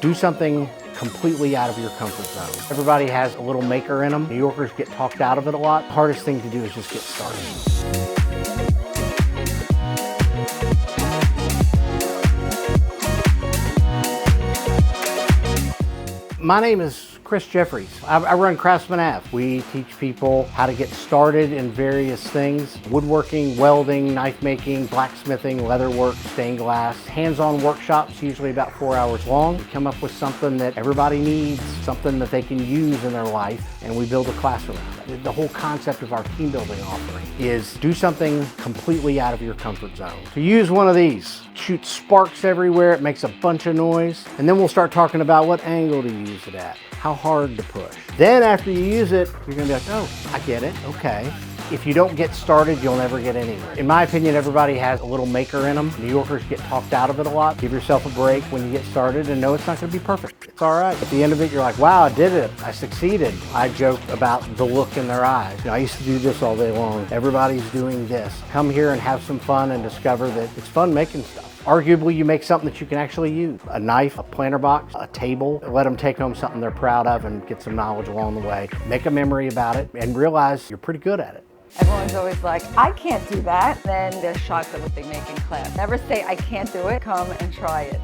Do something completely out of your comfort zone. Everybody has a little maker in them. New Yorkers get talked out of it a lot. The hardest thing to do is just get started. My name is Chris Jeffries. I run Craftsman Ave. We teach people how to get started in various things: woodworking, welding, knife making, blacksmithing, leatherwork, stained glass. Hands-on workshops, usually about 4 hours long. We come up with something that everybody needs, something that they can use in their life, and we build a class around it. The whole concept of our team building offering is do something completely out of your comfort zone. So use one of these. Shoot sparks everywhere, it makes a bunch of noise, and then we'll start talking about what angle to use it at, how hard to push. Then after you use it, you're gonna be like, oh, I get it, okay. If you don't get started, you'll never get anywhere. In my opinion, everybody has a little maker in them. New Yorkers get talked out of it a lot. Give yourself a break when you get started and know it's not gonna be perfect. It's all right. At the end of it, you're like, wow, I did it, I succeeded. I joke about the look in their eyes. You know, I used to do this all day long. Everybody's doing this. Come here and have some fun and discover that it's fun making stuff. Arguably, you make something that you can actually use. A knife, a planter box, a table. Let them take home something they're proud of and get some knowledge along the way. Make a memory about it and realize you're pretty good at it. Everyone's always like, I can't do that. Then they're shocked at what they make in class. Never say, I can't do it. Come and try it.